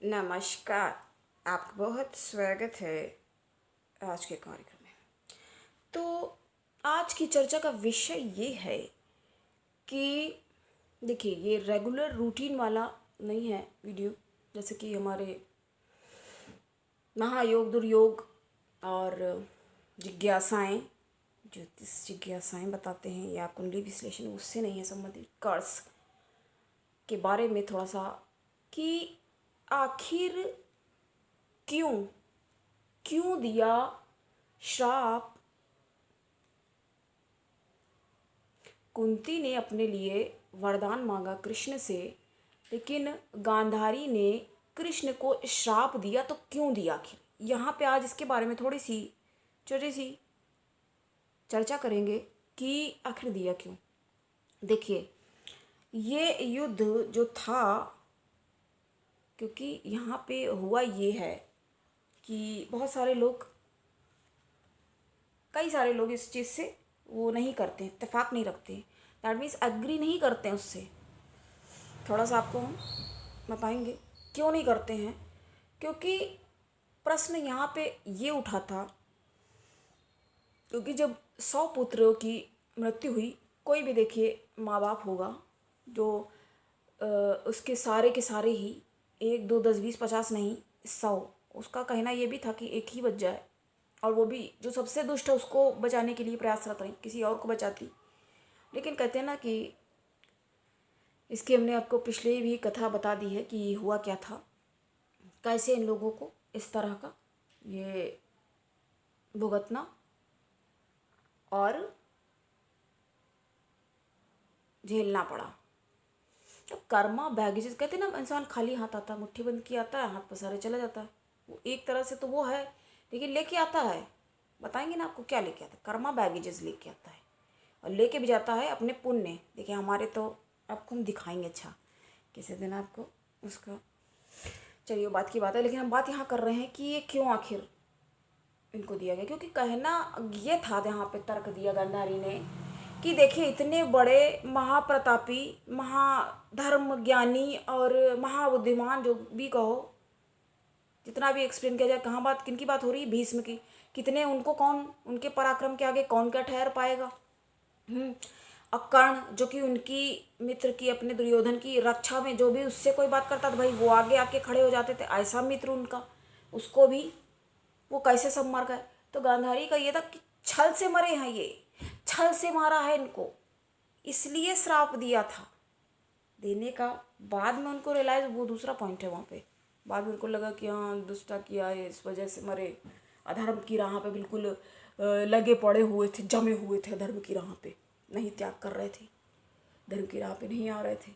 नमस्कार। आपका बहुत स्वागत है आज के कार्यक्रम में। तो आज की चर्चा का विषय ये है कि देखिए, ये रेगुलर रूटीन वाला नहीं है वीडियो, जैसे कि हमारे महायोग दुर्योग और जिज्ञासाएं, ज्योतिष जिज्ञासाएं बताते हैं या कुंडली विश्लेषण, उससे नहीं है संबंधित। कर्स के बारे में थोड़ा सा कि आखिर क्यों क्यों दिया श्राप। कुंती ने अपने लिए वरदान मांगा कृष्ण से, लेकिन गांधारी ने कृष्ण को श्राप दिया। तो क्यों दिया आखिर? यहाँ पे आज इसके बारे में थोड़ी सी छोटी सी चर्चा करेंगे कि आखिर दिया क्यों। देखिए, ये युद्ध जो था, क्योंकि यहाँ पे हुआ ये है कि बहुत सारे लोग, कई सारे लोग इस चीज़ से वो नहीं करते, इत्तेफाक नहीं रखते, दैट मीन्स अग्री नहीं करते हैं उससे। थोड़ा सा आपको हम बताएंगे क्यों नहीं करते हैं। क्योंकि प्रश्न यहाँ पे ये उठा था, क्योंकि जब 100 पुत्रों की मृत्यु हुई, कोई भी देखिए माँ बाप होगा जो उसके सारे के सारे ही 1 2 10 20 50 नहीं 100, उसका कहना ये भी था कि एक ही बच जाए, और वो भी जो सबसे दुष्ट है उसको बचाने के लिए प्रयासरत रही, किसी और को बचाती। लेकिन कहते हैं ना कि इसकी हमने आपको पिछले भी कथा बता दी है कि हुआ क्या था, कैसे इन लोगों को इस तरह का ये भुगतना और झेलना पड़ा। तो कर्मा बैगेजेस कहते हैं ना, इंसान खाली हाथ आता है, मुट्ठी बंद किया आता है, हाथ पसारे चला जाता है। वो एक तरह से तो वो है, लेकिन लेके आता है, बताएंगे ना आपको क्या लेके आता है। कर्मा बैगेजेस लेके आता है और लेके भी जाता है अपने पुण्य। देखिए हमारे तो आपको हम दिखाएंगे अच्छा किसी दिन आपको उसका। चलिए वो बात की बात है, लेकिन हम बात यहाँ कर रहे हैं कि ये क्यों आखिर इनको दिया गया। क्योंकि कहना ये था, यहाँ पे तर्क दिया गांधारी ने कि देखिए इतने बड़े महाप्रतापी, महाधर्म ज्ञानी और महाबुद्धिमान, जो भी कहो, जितना भी एक्सप्लेन किया जाए, कहाँ बात किन की बात हो रही है? भीष्म की। कितने, उनको कौन, उनके पराक्रम के आगे कौन क्या ठहर पाएगा। और कर्ण जो कि उनकी मित्र की, अपने दुर्योधन की रक्षा में जो भी उससे कोई बात करता था भाई, वो आगे आके खड़े हो जाते थे, ऐसा मित्र उनका, उसको भी वो कैसे सब मर गए। तो गांधारी का ये था कि छल से मरे हैं, ये छल से मारा है इनको, इसलिए श्राप दिया था। देने का बाद में उनको रियलाइज, वो दूसरा पॉइंट है वहाँ पे, बाद में उनको लगा कि हाँ दुष्टा किया है, इस वजह से मरे। अधर्म की राह पे बिल्कुल लगे पड़े हुए थे, जमे हुए थे, अधर्म की राह पे नहीं त्याग कर रहे थे, धर्म की राह पे नहीं आ रहे थे।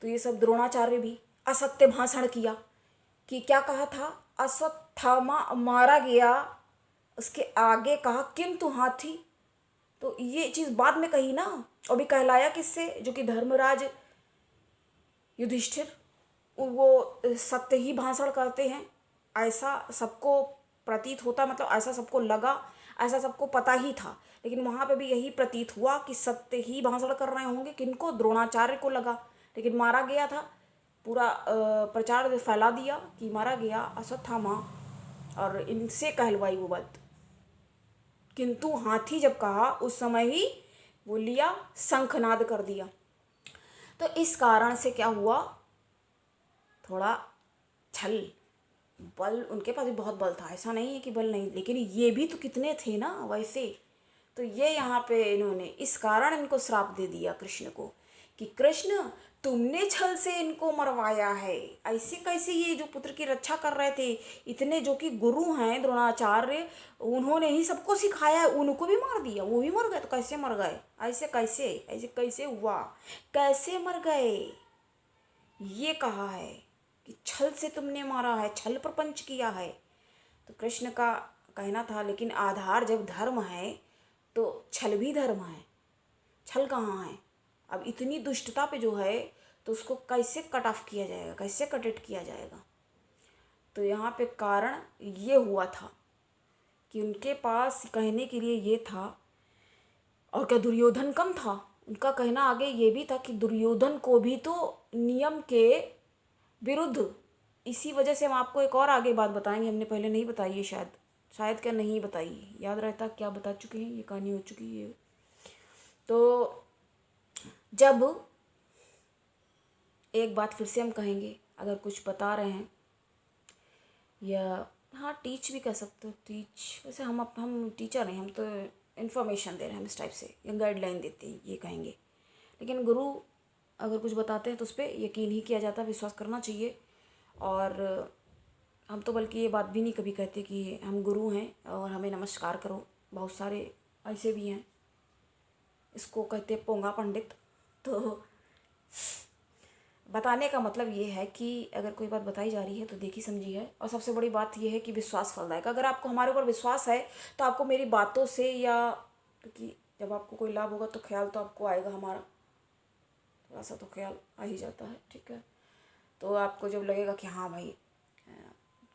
तो ये सब द्रोणाचार्य भी असत्य भाषण किया कि क्या कहा था, अश्वत्थामा मारा गया, उसके आगे कहा किंतु हाथी। तो ये चीज़ बाद में कही ना, और भी कहलाया किससे, जो कि धर्मराज युधिष्ठिर, वो सत्य ही भाषण करते हैं, ऐसा सबको प्रतीत होता, मतलब ऐसा सबको लगा, ऐसा सबको पता ही था। लेकिन वहाँ पे भी यही प्रतीत हुआ कि सत्य ही भाषण कर रहे होंगे, किनको, द्रोणाचार्य को लगा। लेकिन मारा गया था, पूरा प्रचार फैला दिया कि मारा गया अश्वत्थामा, और इनसे कहलवाई वो बात। किंतु हाथी जब कहा, उस समय ही वो लिया, शंखनाद कर दिया। तो इस कारण से क्या हुआ, थोड़ा छल, बल उनके पास भी बहुत बल था, ऐसा नहीं है कि बल नहीं, लेकिन ये भी तो कितने थे ना वैसे। तो ये यहाँ पे इन्होंने इस कारण इनको श्राप दे दिया कृष्ण को कि कृष्ण तुमने छल से इनको मरवाया है। ऐसे कैसे, ये जो पुत्र की रक्षा कर रहे थे, इतने जो कि गुरु हैं द्रोणाचार्य, उन्होंने ही सबको सिखाया है, उनको भी मार दिया, वो भी मर गए। तो कैसे मर गए, ऐसे कैसे हुआ, कैसे मर गए? ये कहा है कि छल से तुमने मारा है, छल प्रपंच किया है। तो कृष्ण का कहना था, लेकिन आधार जब धर्म है तो छल भी धर्म है, छल कहाँ है? अब इतनी दुष्टता पे जो है, तो उसको कैसे कट ऑफ किया जाएगा, कैसे कटेट किया जाएगा? तो यहाँ पे कारण ये हुआ था कि उनके पास कहने के लिए ये था। और क्या दुर्योधन कम था? उनका कहना आगे ये भी था कि दुर्योधन को भी तो नियम के विरुद्ध इसी वजह से हम आपको एक और आगे बात बताएंगे, हमने पहले नहीं बताई है शायद क्या नहीं बताई, याद रहता क्या बता चुके हैं, ये कहानी हो चुकी है। तो जब एक बात फिर से हम कहेंगे, अगर कुछ बता रहे हैं या हाँ टीच भी कह सकते हो, टीच वैसे हम टीचर नहीं, हम तो इन्फॉर्मेशन दे रहे हैं, हम इस टाइप से या गाइडलाइन देते हैं ये कहेंगे। लेकिन गुरु अगर कुछ बताते हैं तो उस पर यकीन ही किया जाता है, विश्वास करना चाहिए। और हम तो बल्कि ये बात भी नहीं कभी कहते कि हम गुरु हैं और हमें नमस्कार करो, बहुत सारे ऐसे भी हैं, इसको कहते हैं पोंगा पंडित। तो बताने का मतलब ये है कि अगर कोई बात बताई जा रही है तो देखी समझी है, और सबसे बड़ी बात ये है कि विश्वास फलदायक। अगर आपको हमारे ऊपर विश्वास है तो आपको मेरी बातों से, या क्योंकि जब आपको कोई लाभ होगा तो ख्याल तो आपको आएगा, हमारा थोड़ा सा तो ख्याल आ ही जाता है, ठीक है। तो आपको जब लगेगा कि हाँ भाई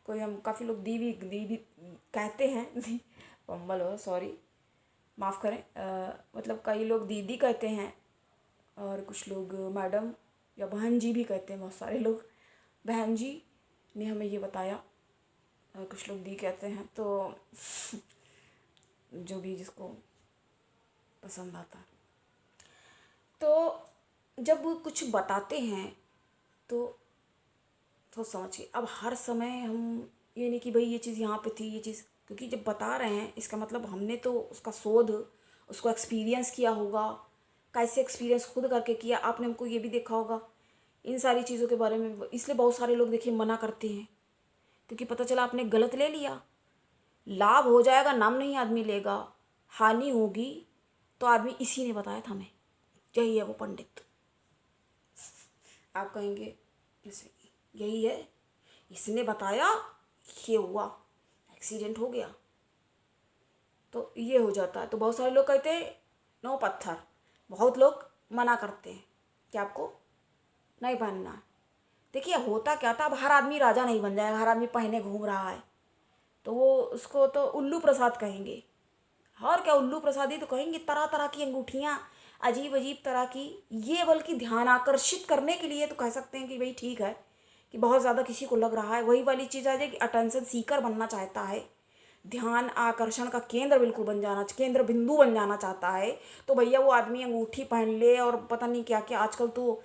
कोई, हम काफ़ी लोग दी भी कहते हैं पंबल हो, सॉरी माफ़ करें, मतलब कई लोग दीदी कहते हैं और कुछ लोग मैडम या बहन जी भी कहते हैं, बहुत सारे लोग बहन जी ने हमें ये बताया, और कुछ लोग दी कहते हैं। तो जो भी जिसको पसंद आता है, तो जब कुछ बताते हैं तो समझिए, अब हर समय हम ये नहीं कि भाई ये चीज़ यहाँ पे थी, ये चीज़, क्योंकि जब बता रहे हैं इसका मतलब हमने तो उसका शोध, उसको एक्सपीरियंस किया होगा, कैसे एक्सपीरियंस खुद करके किया, आपने हमको ये भी देखा होगा इन सारी चीज़ों के बारे में। इसलिए बहुत सारे लोग देखिए मना करते हैं, क्योंकि पता चला आपने गलत ले लिया, लाभ हो जाएगा नाम नहीं आदमी लेगा, हानि होगी तो आदमी इसी ने बताया था हमें, यही है वो पंडित। आप कहेंगे जैसे यही है, इसने बताया, ये हुआ, एक्सीडेंट हो गया, तो ये हो जाता है। तो बहुत सारे लोग कहते हैं नो पत्थर, बहुत लोग मना करते हैं कि आपको नहीं पहनना है। देखिए होता क्या था, अब हर आदमी राजा नहीं बन जाएगा, हर आदमी पहने घूम रहा है तो वो उसको तो उल्लू प्रसाद कहेंगे, और क्या उल्लू प्रसाद ही तो कहेंगे। तरह तरह की अंगूठियाँ, अजीब अजीब तरह की, ये बल्कि ध्यान आकर्षित करने के लिए तो कह सकते हैं कि भाई ठीक है कि बहुत ज़्यादा किसी को लग रहा है, वही वाली चीज़ आ जाए कि अटेंशन सीकर बनना चाहता है, ध्यान आकर्षण का केंद्र बिल्कुल बन जाना, केंद्र बिंदु बन जाना चाहता है, तो भैया वो आदमी अंगूठी पहन ले और पता नहीं क्या क्या, आजकल तो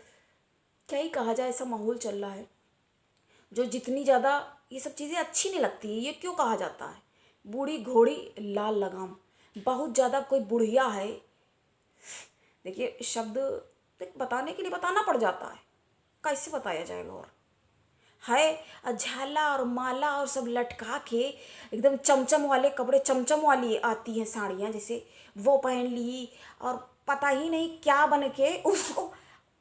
क्या ही कहा जाए, ऐसा माहौल चल रहा है जो जितनी ज़्यादा ये सब चीज़ें अच्छी नहीं लगती हैं। ये क्यों कहा जाता है, बूढ़ी घोड़ी लाल लगाम, बहुत ज़्यादा कोई बुढ़िया है, देखिए शब्द बताने के लिए बताना पड़ जाता है, कैसे बताया जाएगा। और है झाला और माला और सब लटका के एकदम चमचम वाले कपड़े, चमचम वाली आती हैं साड़ियाँ जैसे, वो पहन ली और पता ही नहीं क्या बन के उसको,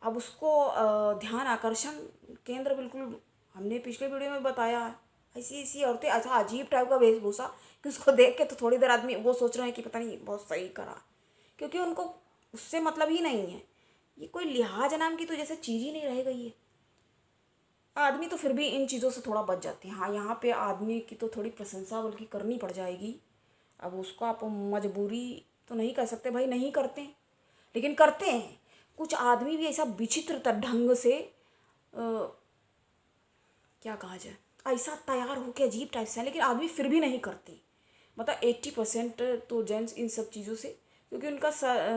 अब उसको ध्यान आकर्षण केंद्र बिल्कुल, हमने पिछले वीडियो में बताया है, ऐसी ऐसी औरतें, ऐसा अजीब टाइप का वेशभूषा कि उसको देख के तो थोड़ी देर आदमी वो सोच रहे हैं कि पता नहीं बहुत सही करा, क्योंकि उनको उससे मतलब ही नहीं है। ये कोई लिहाज नाम की तो जैसे चीज़ ही नहीं रह गई है। आदमी तो फिर भी इन चीज़ों से थोड़ा बच जाते हैं, हाँ यहाँ पे आदमी की तो थोड़ी प्रशंसा बल्कि करनी पड़ जाएगी। अब उसको आप मजबूरी तो नहीं कह सकते भाई नहीं करते, लेकिन करते हैं। कुछ आदमी भी ऐसा विचित्र ढंग से क्या कहा जाए, ऐसा तैयार होकर अजीब टाइप से है, लेकिन आदमी फिर भी नहीं करते। मतलब 80% तो जेंट्स इन सब चीज़ों से, क्योंकि उनका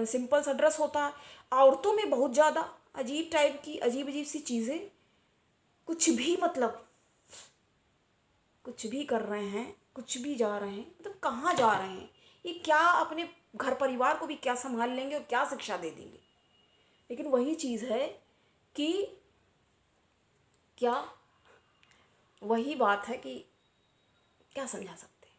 सिंपल सा ड्रेस होता है। औरतों में बहुत ज़्यादा अजीब टाइप की अजीब अजीब सी चीज़ें, कुछ भी मतलब कुछ भी कर रहे हैं, कुछ भी जा रहे हैं, मतलब कहाँ जा रहे हैं, ये क्या अपने घर परिवार को भी क्या संभाल लेंगे और क्या शिक्षा दे देंगे। लेकिन वही चीज़ है कि क्या, वही बात है कि क्या समझा सकते हैं।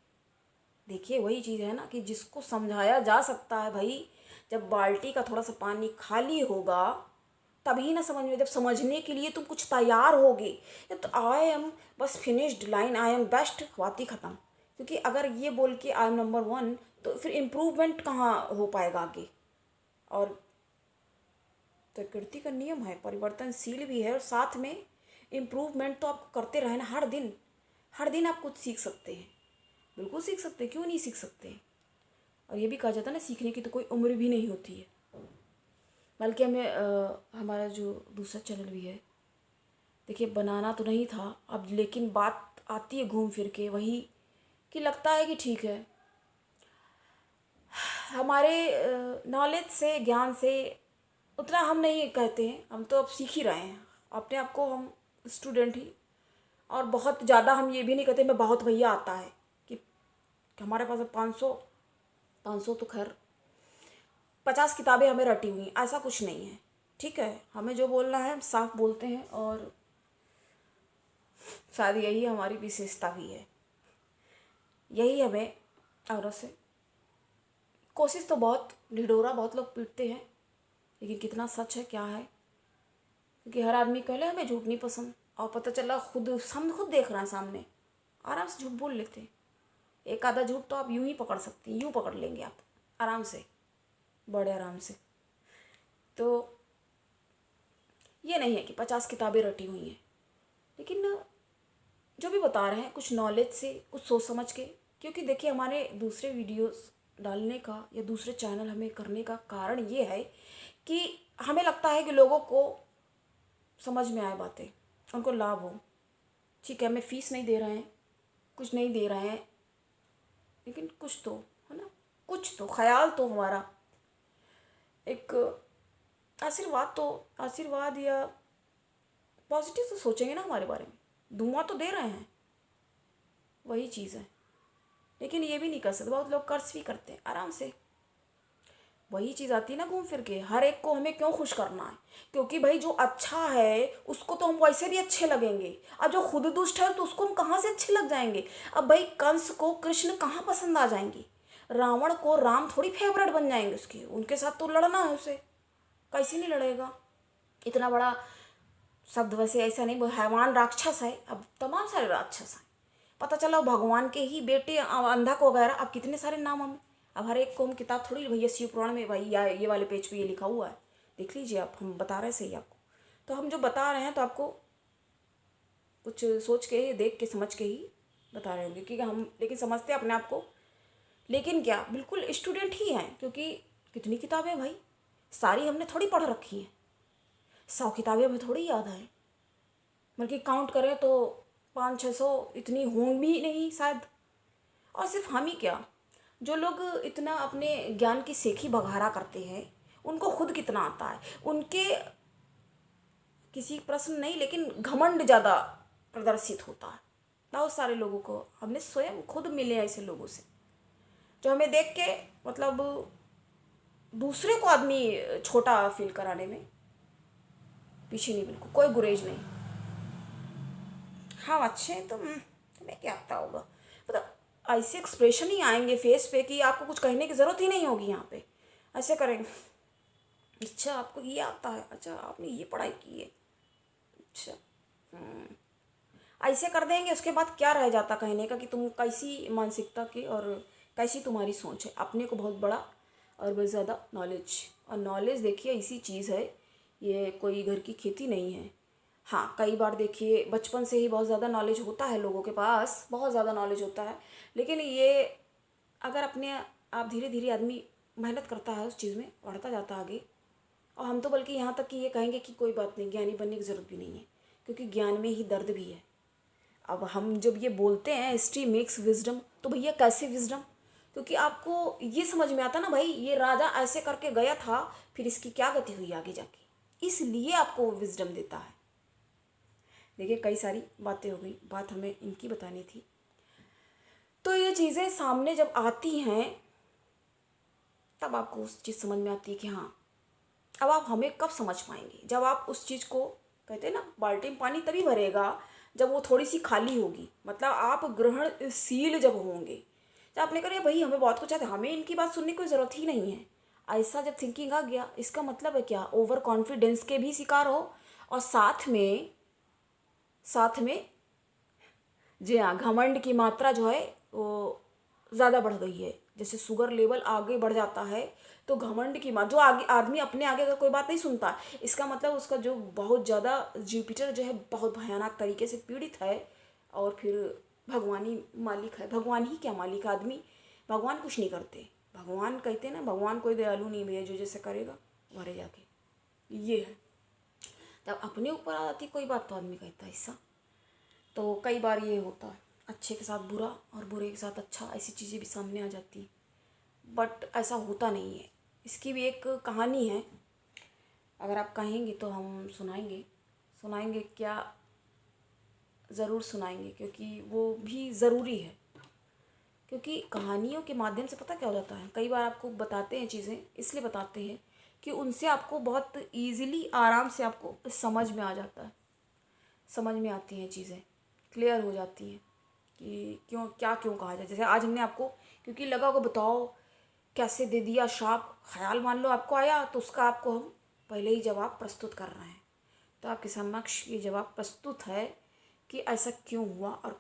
देखिए वही चीज़ है ना कि जिसको समझाया जा सकता है भाई, जब बाल्टी का थोड़ा सा पानी खाली होगा तभी ना समझ में, जब समझने के लिए तुम कुछ तैयार होगे, तो आई एम बस finished line, I am best, बात ही ख़त्म। क्योंकि अगर ये बोल के आई एम नंबर 1 तो फिर इम्प्रूवमेंट कहाँ हो पाएगा आगे। और प्रकृति का नियम है, परिवर्तनशील भी है, और साथ में इम्प्रूवमेंट तो आपको करते रहे ना, हर दिन आप कुछ सीख सकते हैं, बिल्कुल सीख सकते हैं, क्यों नहीं सीख सकते। और ये भी कहा जाता है ना, सीखने की तो कोई उम्र भी नहीं होती है। बल्कि हमें हमारा जो दूसरा चैनल भी है, देखिए बनाना तो नहीं था अब, लेकिन बात आती है घूम फिर के वही कि लगता है कि ठीक है, हमारे नॉलेज से, ज्ञान से उतना हम नहीं कहते हैं, हम तो अब सीख ही रहे हैं अपने आप को, हम स्टूडेंट ही। और बहुत ज़्यादा हम ये भी नहीं कहते मैं बहुत भैया आता है कि हमारे पास 500 तो खैर 50 किताबें हमें रटी हुई, ऐसा कुछ नहीं है। ठीक है, हमें जो बोलना है हम साफ बोलते हैं, और शायद यही हमारी विशेषता भी है, यही हमें। और से कोशिश तो बहुत ढिढोरा बहुत लोग पीटते हैं, लेकिन कितना सच है क्या है, क्योंकि हर आदमी कहले हमें झूठ नहीं पसंद, और पता चला हम खुद देख रहे हैं सामने, आराम से झूठ बोल लेते हैं। एक आधा झूठ तो आप यूं ही पकड़ सकती हैं, यूं पकड़ लेंगे आप आराम से, बड़े आराम से। तो ये नहीं है कि 50 किताबें रटी हुई हैं, लेकिन जो भी बता रहे हैं कुछ नॉलेज से, कुछ सोच समझ के। क्योंकि देखिए हमारे दूसरे वीडियोस डालने का या दूसरे चैनल हमें करने का कारण ये है कि हमें लगता है कि लोगों को समझ में आए बातें, उनको लाभ हो। ठीक है, हमें फ़ीस नहीं दे रहे हैं, कुछ नहीं दे रहे हैं, लेकिन कुछ तो है ना, कुछ तो ख्याल तो हमारा एक आशीर्वाद या पॉजिटिव तो सोचेंगे ना हमारे बारे में। दुआ तो दे रहे हैं, वही चीज़ है। लेकिन ये भी नहीं कर सकते, बहुत लोग कर्ज भी करते हैं आराम से। वही चीज़ आती है ना घूम फिर के, हर एक को हमें क्यों खुश करना है? क्योंकि भाई जो अच्छा है उसको तो हम वैसे भी अच्छे लगेंगे, अब जो खुद दुष्ट है तो उसको हम कहाँ से अच्छे लग जाएंगे? अब भाई कंस को कृष्ण कहाँ पसंद आ जाएंगे? रावण को राम थोड़ी फेवरेट बन जाएंगे उसके, उनके साथ तो लड़ना है उसे, कैसे नहीं लड़ेगा? इतना बड़ा शब्द वैसे ऐसा नहीं, वो हैवान राक्षस है, अब तमाम सारे राक्षस हैं। पता चला भगवान के ही बेटे अंधक वगैरह, अब कितने सारे नाम हमें, अब हर एक को हम किताब थोड़ी भैया शिव पुराण में भाई या ये वाले पेज पे ये लिखा हुआ है, देख लीजिए आप, हम बता रहे सही आपको। तो हम जो बता रहे हैं तो आपको कुछ सोच के, देख के, समझ के ही बता रहे होंगे, क्योंकि हम लेकिन समझते हैं अपने आप को, लेकिन क्या बिल्कुल स्टूडेंट ही हैं। क्योंकि कितनी किताबें भाई, सारी हमने थोड़ी पढ़ रखी हैं, 100 किताबें हमें थोड़ी याद है, बल्कि काउंट करें तो 500-600 इतनी होंगी नहीं शायद। और सिर्फ हम ही क्या, जो लोग इतना अपने ज्ञान की सेखी बघारा करते हैं उनको खुद कितना आता है, उनके किसी प्रश्न नहीं लेकिन घमंड ज़्यादा प्रदर्शित होता है। बहुत सारे लोगों को हमने स्वयं खुद मिले ऐसे लोगों से, जो हमें देख के मतलब दूसरे को आदमी छोटा फील कराने में पीछे नहीं, बिल्कुल कोई गुरेज नहीं। हाँ अच्छे हैं तो तुम्हें क्या आता होगा, मतलब ऐसे एक्सप्रेशन ही आएंगे फेस पे कि आपको कुछ कहने की ज़रूरत ही नहीं होगी। यहाँ पे ऐसे करेंगे, अच्छा आपको ये आता है, अच्छा आपने ये पढ़ाई की है, अच्छा ऐसे कर देंगे। उसके बाद क्या रह जाता कहने का कि तुम कैसी मानसिकता के और कैसी तुम्हारी सोच है। अपने को बहुत बड़ा और बहुत ज़्यादा नॉलेज, और नॉलेज देखिए ऐसी चीज़ है, ये कोई घर की खेती नहीं है। हाँ कई बार देखिए बचपन से ही बहुत ज़्यादा नॉलेज होता है लोगों के पास, बहुत ज़्यादा नॉलेज होता है, लेकिन ये अगर अपने आप धीरे धीरे आदमी मेहनत करता है उस चीज़ में, बढ़ता जाता है आगे। और हम तो बल्कि यहाँ तक कि ये कहेंगे कि कोई बात नहीं, ज्ञानी बनने की ज़रूरत भी नहीं है, क्योंकि ज्ञान में ही दर्द भी है। अब हम जब ये बोलते हैं हिस्ट्री मेक्स विजडम, तो भैया कैसे विजडम? क्योंकि आपको ये समझ में आता ना भाई ये राजा ऐसे करके गया था, फिर इसकी क्या गति हुई आगे जाके, इसलिए आपको वो विजडम देता है। देखिए कई सारी बातें हो गई, बात हमें इनकी बतानी थी। तो ये चीज़ें सामने जब आती हैं तब आपको उस चीज़ समझ में आती है कि हाँ, अब आप हमें कब समझ पाएंगे? जब आप उस चीज़ को, कहते हैं ना बाल्टी में पानी तभी भरेगा जब वो थोड़ी सी खाली होगी, मतलब आप ग्रहणशील जब होंगे। जब आपने कहा भाई हमें बहुत कुछ आता है, हमें इनकी बात सुनने की कोई ज़रूरत ही नहीं है, ऐसा जब थिंकिंग आ गया, इसका मतलब है क्या? ओवर कॉन्फिडेंस के भी शिकार हो, और साथ में जी हाँ घमंड की मात्रा जो है वो ज़्यादा बढ़ गई है। जैसे शुगर लेवल आगे बढ़ जाता है तो घमंड की जो आगे आदमी अपने आगे का कोई बात नहीं सुनता, इसका मतलब उसका जो बहुत ज़्यादा जुपिटर जो है बहुत भयानक तरीके से पीड़ित है, और फिर भगवान ही मालिक है। भगवान ही क्या मालिक, आदमी भगवान कुछ नहीं करते। भगवान कहते हैं ना, भगवान कोई दयालु नहीं भैया, जो जैसे करेगा भरे जाके, ये है। जब अपने ऊपर आ जाती कोई बात तो आदमी कहता है ऐसा। तो कई बार ये होता है, अच्छे के साथ बुरा और बुरे के साथ अच्छा, ऐसी चीज़ें भी सामने आ जाती। बट ऐसा होता नहीं है। इसकी भी एक कहानी है, अगर आप कहेंगे तो हम सुनाएंगे क्या, ज़रूर सुनाएंगे, क्योंकि वो भी ज़रूरी है। क्योंकि कहानियों के माध्यम से पता क्या हो जाता है, कई बार आपको बताते हैं चीज़ें, इसलिए बताते हैं कि उनसे आपको बहुत ईज़िली आराम से आपको समझ में आ जाता है, समझ में आती हैं चीज़ें, क्लियर हो जाती हैं कि क्यों कहा जाए। जैसे आज हमने आपको क्योंकि लगा होगा बताओ कैसे दे दिया श्राप, ख्याल मान लो आपको आया, तो उसका आपको हम पहले ही जवाब प्रस्तुत कर रहे हैं। तो आपके समक्ष ये जवाब प्रस्तुत है कि ऐसा क्यों हुआ और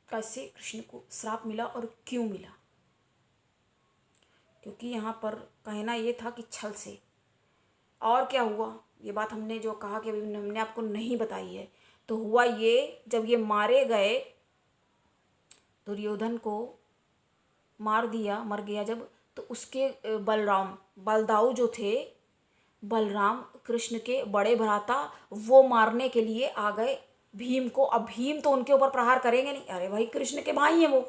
कैसे कृष्ण को श्राप मिला और क्यों मिला। क्योंकि यहाँ पर कहना ये था कि छल से। और क्या हुआ, ये बात हमने जो कहा कि अभी हमने आपको नहीं बताई है, तो हुआ ये, जब ये मारे गए, दुर्योधन को मर गया जब, तो उसके बलदाऊ जो थे, बलराम कृष्ण के बड़े भ्राता, वो मारने के लिए आ गए भीम को। अब भीम तो उनके ऊपर प्रहार करेंगे नहीं, अरे भाई कृष्ण के भाई हैं वो।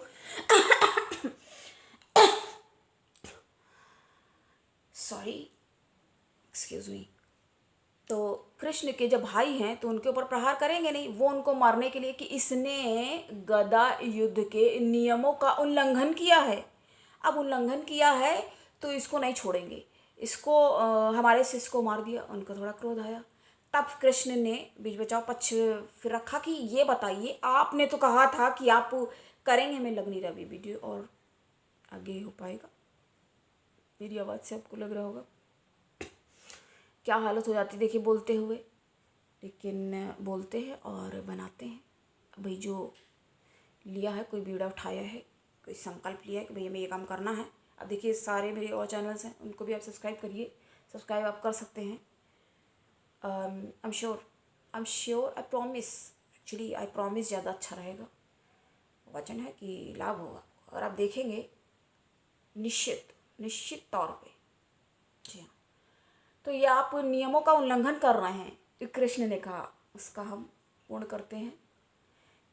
Sorry, excuse me. तो कृष्ण के जब भाई हैं तो उनके ऊपर प्रहार करेंगे नहीं, वो उनको मारने के लिए कि इसने गदा युद्ध के नियमों का उल्लंघन किया है। अब उल्लंघन किया है तो इसको नहीं छोड़ेंगे, इसको हमारे शिष्य को मार दिया। उनका थोड़ा क्रोध आया, तब कृष्ण ने बीच बचाव पक्ष फिर रखा कि ये बताइए, आपने तो कहा था कि आप करेंगे। हमें लग नहीं रहा अभी वीडियो और आगे हो पाएगा, मेरी आवाज़ से आपको लग रहा होगा क्या हालत हो जाती देखिए बोलते हुए। लेकिन बोलते हैं और बनाते हैं। भाई जो लिया है, कोई बीड़ा उठाया है, कोई संकल्प लिया है कि भाई हमें ये काम करना है। अब देखिए सारे मेरे और चैनल्स हैं, उनको भी आप सब्सक्राइब करिए, सब्सक्राइब आप कर सकते हैं। I am sure, I promise, actually I promise ज़्यादा अच्छा रहेगा, वचन है कि लाभ होगा अगर आप देखेंगे, निश्चित तौर पे। जी हाँ, तो ये आप नियमों का उल्लंघन कर रहे हैं, कृष्ण ने कहा। उसका हम पूर्ण करते हैं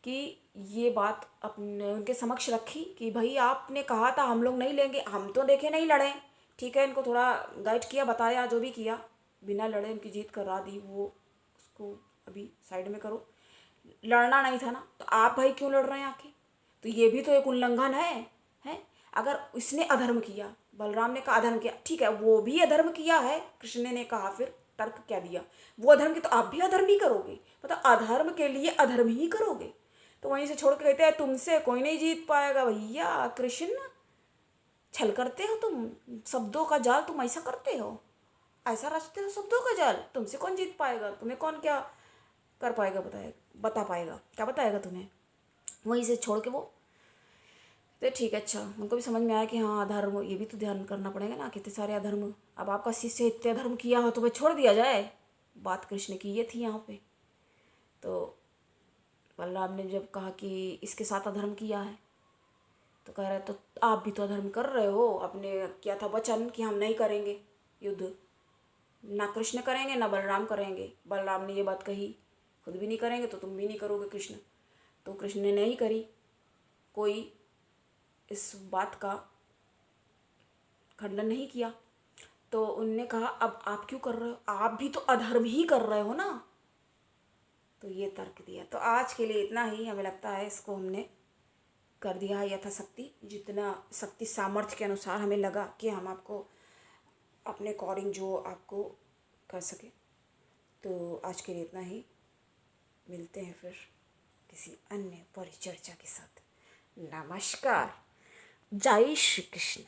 कि ये बात अपने उनके समक्ष रखी कि भाई आपने कहा था हम लोग नहीं लेंगे, हम तो देखे नहीं लड़े। ठीक है, इनको थोड़ा गाइड किया, बताया, जो भी किया, बिना लड़े उनकी जीत करा दी। वो उसको अभी साइड में करो, लड़ना नहीं था ना, तो आप भाई क्यों लड़ रहे हैं आके? तो ये भी तो एक उल्लंघन है। अगर इसने अधर्म किया, बलराम ने कहा अधर्म किया, ठीक है, वो भी अधर्म किया है, कृष्ण ने कहा, फिर तर्क क्या दिया, वो अधर्म की तो आप भी अधर्म ही करोगे, मतलब अधर्म के लिए अधर्म ही करोगे। तो वहीं से छोड़ के कहते हैं तुमसे कोई नहीं जीत पाएगा। भैया कृष्ण, छल करते हो तुम, शब्दों का जाल तुम ऐसा करते हो, ऐसा रचते हो शब्दों का जाल, तुमसे कौन जीत पाएगा, तुम्हें कौन क्या कर पाएगा, बता पाएगा, क्या बताएगा तुम्हें। वहीं से छोड़ के वो तो ठीक है, अच्छा, उनको भी समझ में आया कि हाँ अधर्म, ये भी तो ध्यान करना पड़ेगा ना, कितने सारे अधर्म। अब आपका शिष्य इतने अधर्म किया हो तो भाई छोड़ दिया जाए, बात कृष्ण की ये थी यहाँ पे। तो बलराम ने जब कहा कि इसके साथ अधर्म किया है, तो कह रहे तो आप भी तो अधर्म कर रहे हो, आपने किया था वचन कि हम नहीं करेंगे युद्ध, ना कृष्ण करेंगे ना बलराम करेंगे। बलराम ने ये बात कही, खुद भी नहीं करेंगे तो तुम भी नहीं करोगे कृष्ण। तो कृष्ण ने नहीं करी, कोई इस बात का खंडन नहीं किया। तो उनने कहा अब आप क्यों कर रहे हो, आप भी तो अधर्म ही कर रहे हो ना। तो ये तर्क दिया। तो आज के लिए इतना ही, हमें लगता है इसको हमने कर दिया है यथाशक्ति, जितना शक्ति सामर्थ्य के अनुसार हमें लगा कि हम आपको अपने अकॉर्डिंग जो आपको कर सके। तो आज के लिए इतना ही, मिलते हैं फिर किसी अन्य परिचर्चा के साथ। नमस्कार, जय श्री कृष्ण।